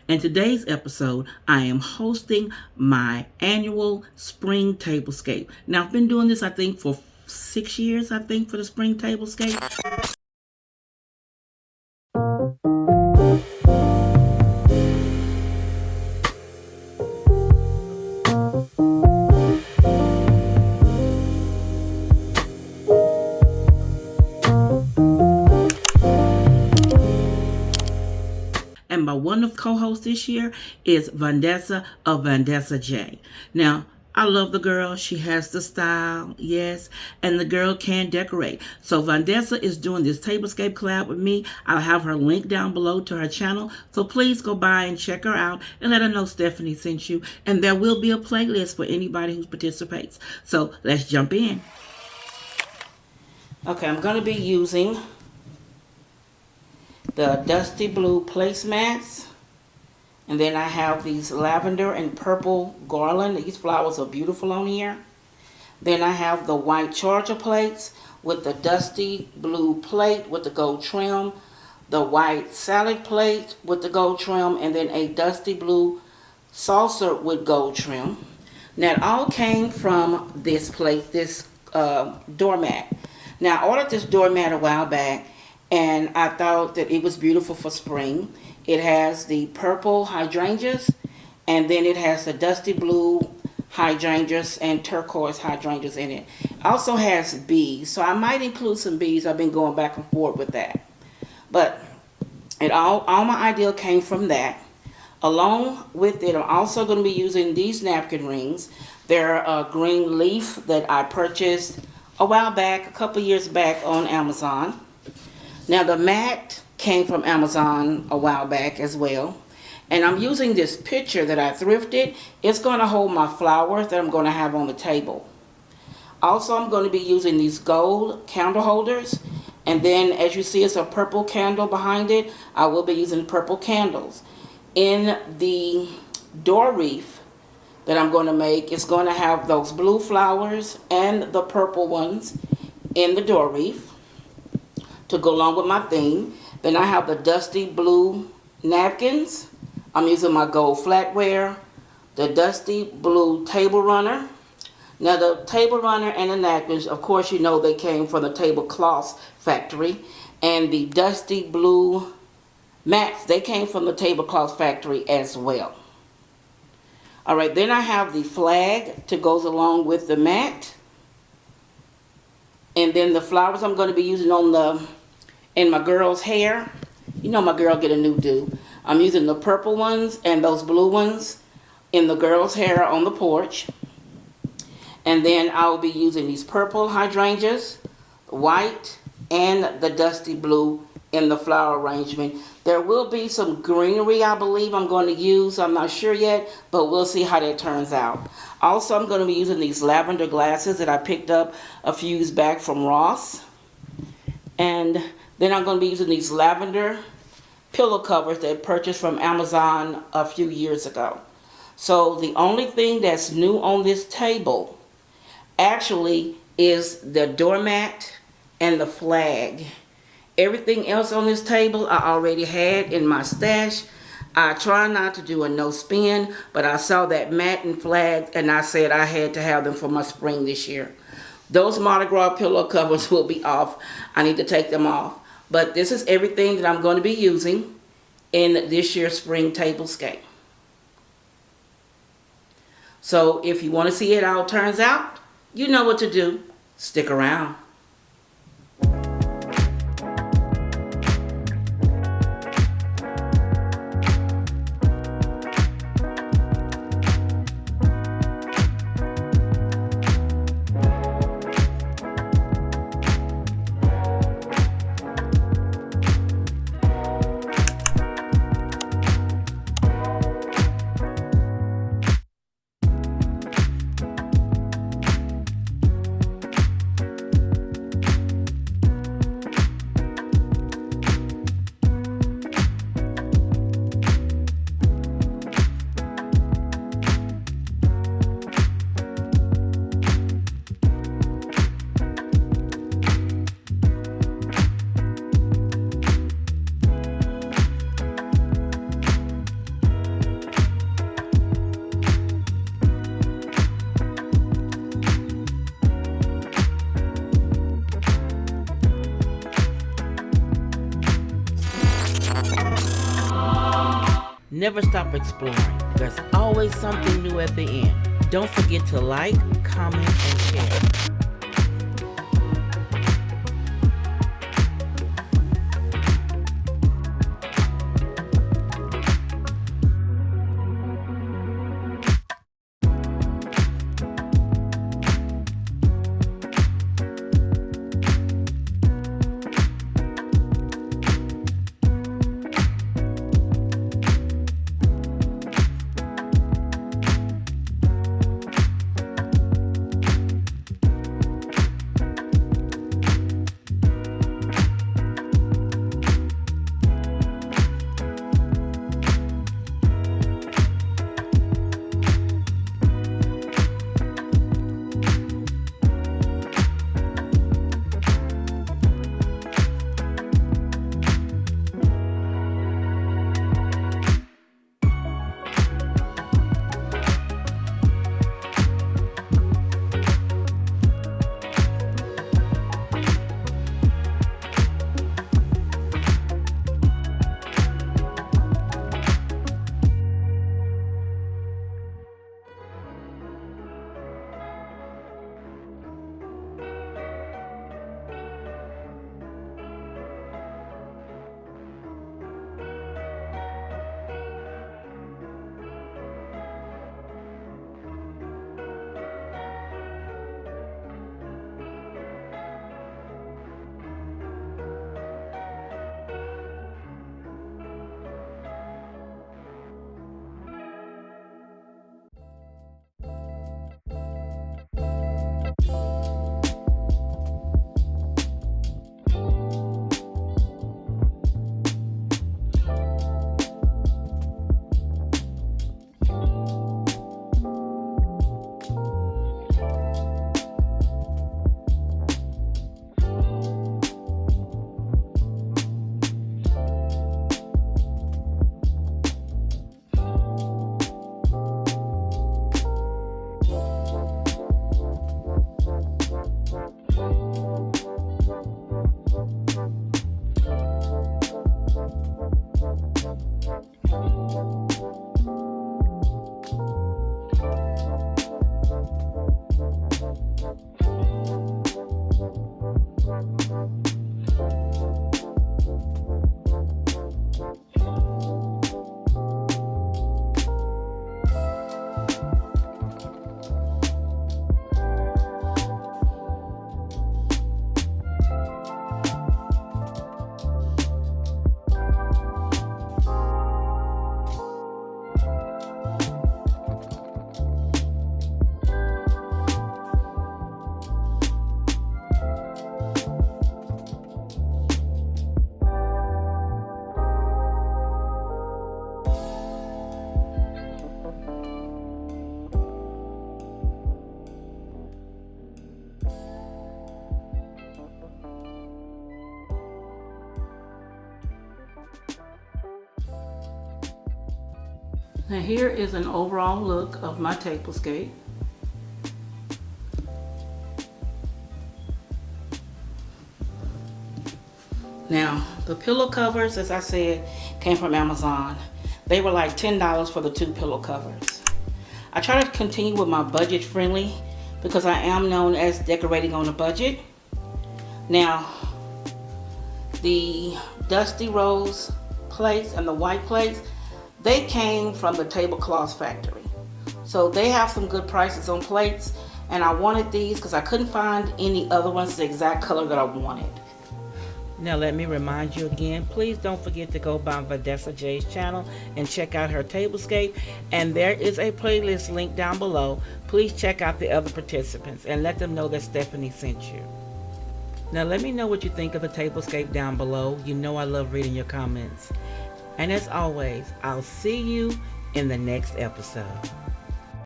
In today's episode, I am hosting my annual spring tablescape. Now, I've been doing this, I think, for 6 years, I think, for the spring tablescape. And my wonderful co-host this year is Vandessa of Vandessa J. Now, I love the girl. She has the style, yes, and the girl can decorate. So Vandessa is doing this Tablescape collab with me. I'll have her link down below to her channel. So please go by and check her out and let her know Stephanie sent you. And there will be a playlist for anybody who participates. So let's jump in. Okay, I'm going to be using the dusty blue placemats, and then I have these lavender and purple garland. These flowers are beautiful on here. Then I have the white charger plates with the dusty blue plate with the gold trim, the white salad plate with the gold trim, and then a dusty blue saucer with gold trim. Now it all came from this plate, this doormat. Now I ordered this doormat a while back, and I thought that it was beautiful for spring. It has the purple hydrangeas, and then it has the dusty blue hydrangeas and turquoise hydrangeas in it. Also has bees, so I might include some bees. I've been going back and forth with that. But all my idea came from that. Along with it, I'm also going to be using these napkin rings. They're a green leaf that I purchased a while back, a couple years back on Amazon. Now the mat came from Amazon a while back as well. And I'm using this pitcher that I thrifted. It's going to hold my flowers that I'm going to have on the table. Also, I'm going to be using these gold candle holders. And then as you see, it's a purple candle behind it. I will be using purple candles. In the door wreath that I'm going to make, it's going to have those blue flowers and the purple ones in the door wreath to go along with my theme. Then I have the dusty blue napkins. I'm using my gold flatware, the dusty blue table runner. Now the table runner and the napkins, of course you know they came from the tablecloth factory. And the dusty blue mats, they came from the tablecloth factory as well. Alright, then I have the flag to goes along with the mat. And then the flowers I'm going to be using in my girl's hair. You know my girl get a new do. I'm using the purple ones and those blue ones in the girl's hair on the porch. And then I'll be using these purple hydrangeas, white, and the dusty blue in the flower arrangement. There will be some greenery I believe I'm going to use. I'm not sure yet, but we'll see how that turns out. Also, I'm going to be using these lavender glasses that I picked up a few years back from Ross. And then I'm going to be using these lavender pillow covers that I purchased from Amazon a few years ago. So the only thing that's new on this table actually is the doormat and the flag. Everything else on this table I already had in my stash. I try not to do a no spin, but I saw that mat and flag and I said I had to have them for my spring this year. Those Mardi Gras pillow covers will be off. I need to take them off. But this is everything that I'm going to be using in this year's spring tablescape. So if you want to see how it turns out, you know what to do. Stick around. Never stop exploring. There's always something new at the end. Don't forget to like, comment, and share. Now here is an overall look of my tablescape. Now the pillow covers, as I said, came from Amazon. They were like $10 for the 2 pillow covers. I try to continue with my budget friendly because I am known as decorating on a budget. Now the dusty rose plates and the white plates, they came from the tablecloth factory. So they have some good prices on plates, and I wanted these because I couldn't find any other ones the exact color that I wanted. Now let me remind you again, please don't forget to go by Vanessa J's channel and check out her tablescape, and there is a playlist link down below. Please check out the other participants and let them know that Stephanie sent you. Now let me know what you think of the tablescape down below. You know I love reading your comments. And as always, I'll see you in the next episode.